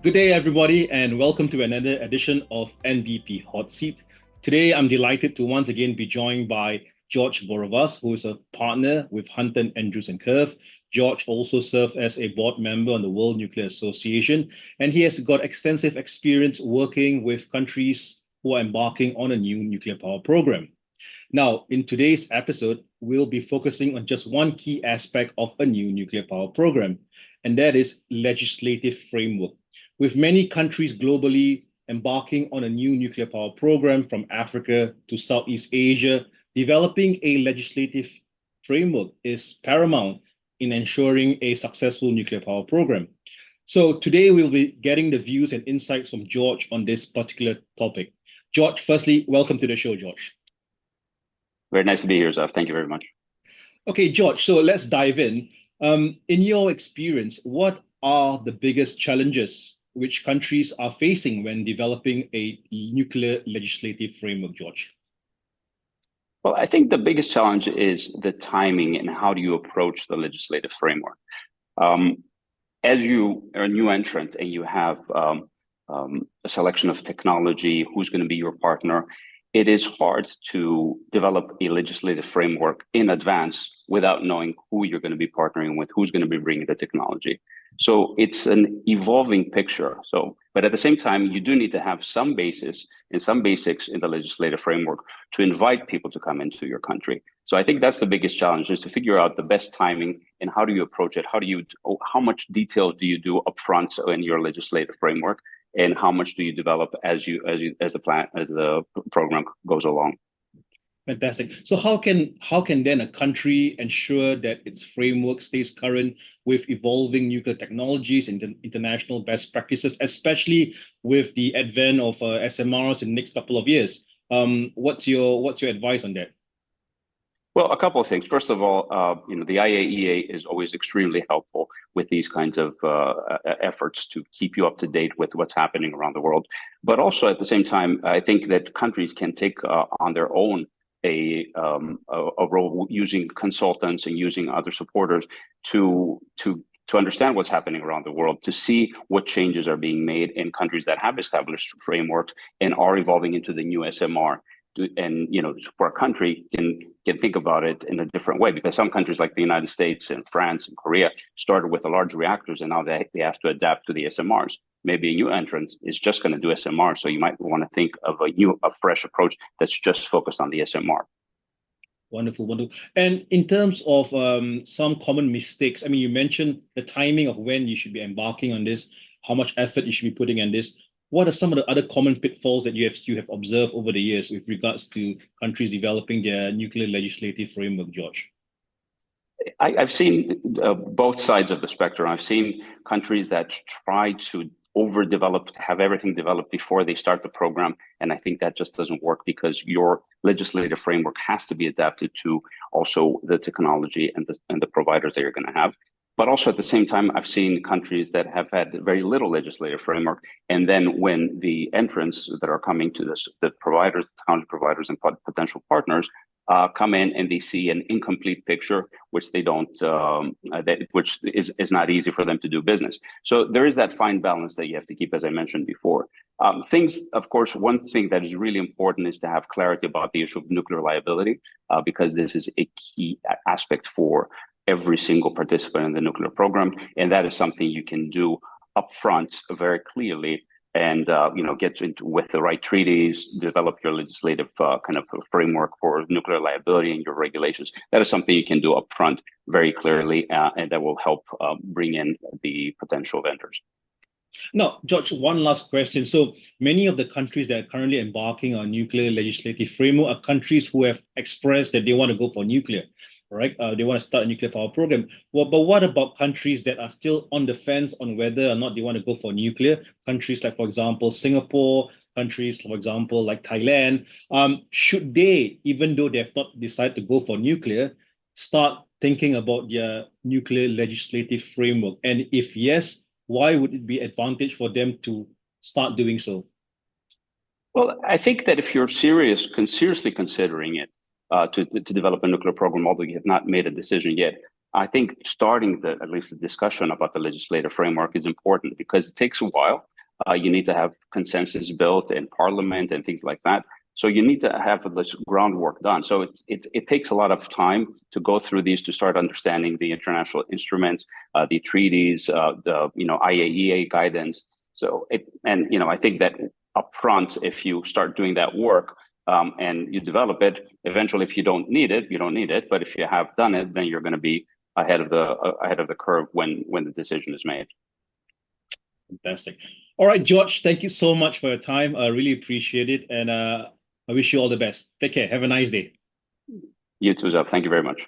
Good day, everybody, and welcome to another edition of NBP Hot Seat. Today, I'm delighted to once again be joined by George Borovas, who is a partner with Hunton Andrews Kurth. George also served as a board member on the World Nuclear Association, and he has got extensive experience working with countries who are embarking on a new nuclear power program. Now, in today's episode, we'll be focusing on just one key aspect of a new nuclear power program, and that is legislative framework. With many countries globally embarking on a new nuclear power program from Africa to Southeast Asia, developing a legislative framework is paramount in ensuring a successful nuclear power program. So today we'll be getting the views and insights from George on this particular topic. George, firstly, welcome to the show, George. Very nice to be here, 𝑍. Thank you very much. Okay, George, so let's dive in. In your experience, what are the biggest challenges which countries are facing when developing a nuclear legislative framework, George? Well, I think the biggest challenge is the timing and how do you approach the legislative framework. As you are a new entrant and you have a selection of technology, who's going to be your partner, it is hard to develop a legislative framework in advance without knowing who you're going to be partnering with, who's going to be bringing the technology. So it's an evolving picture. But at the same time, you do need to have some basis and some basics in the legislative framework to invite people to come into your country. So I think that's the biggest challenge, is to figure out the best timing and how do you approach it? How much detail do you do upfront in your legislative framework, and how much do you develop as the program goes along? Fantastic. So how can then a country ensure that its framework stays current with evolving nuclear technologies and international best practices, especially with the advent of SMRs in the next couple of years? What's your advice on that? Well, a couple of things. First of all, the IAEA is always extremely helpful with these kinds of efforts to keep you up to date with what's happening around the world. But also at the same time, I think that countries can take on their own a role using consultants and using other supporters to understand what's happening around the world, to see what changes are being made in countries that have established frameworks and are evolving into the new SMR. And for a country can think about it in a different way, because some countries like the United States and France and Korea started with the large reactors, and now they have to adapt to the SMRs. Maybe a new entrant is just going to do SMR, so you might want to think of a fresh approach that's just focused on the SMR. Wonderful, wonderful. And in terms of some common mistakes, I mean, you mentioned the timing of when you should be embarking on this, how much effort you should be putting on this. What are some of the other common pitfalls that you have observed over the years with regards to countries developing their nuclear legislative framework, George? I've seen both sides of the spectrum. I've seen countries that try to overdevelop, have everything developed before they start the program. And I think that just doesn't work, because your legislative framework has to be adapted to also the technology and the providers that you're going to have. But also at the same time, I've seen countries that have had very little legislative framework. And then when the entrants that are coming to this, the providers, technology providers and potential partners come in and they see an incomplete picture, which they don't, which is not easy for them to do business. So there is that fine balance that you have to keep, as I mentioned before. Of course, one thing that is really important is to have clarity about the issue of nuclear liability, because this is a key aspect for every single participant in the nuclear program. And that is something you can do upfront very clearly, and get into with the right treaties, develop your legislative kind of framework for nuclear liability and your regulations. That is something you can do upfront very clearly, and that will help bring in the potential vendors. Now, George, one last question. So many of the countries that are currently embarking on nuclear legislative framework are countries who have expressed that they want to go for nuclear. Right? They want to start a nuclear power program. Well, but what about countries that are still on the fence on whether or not they want to go for nuclear? Countries like, for example, Singapore, countries, for example, like Thailand. Should they, even though they have not decided to go for nuclear, start thinking about their nuclear legislative framework? And if yes, why would it be advantage for them to start doing so? Well, I think that if you're seriously considering it, to develop a nuclear program, although you have not made a decision yet, I think starting at least the discussion about the legislative framework is important, because it takes a while. You need to have consensus built in parliament and things like that. So you need to have this groundwork done. So it takes a lot of time to go through these, to start understanding the international instruments, the treaties, the IAEA guidance. So I think that upfront, if you start doing that work and you develop it, eventually, if you don't need it, you don't need it. But if you have done it, then you're going to be ahead of the curve when the decision is made. Fantastic. All right, George, thank you so much for your time. I really appreciate it, and I wish you all the best. Take care. Have a nice day. You too, Zaf. Thank you very much.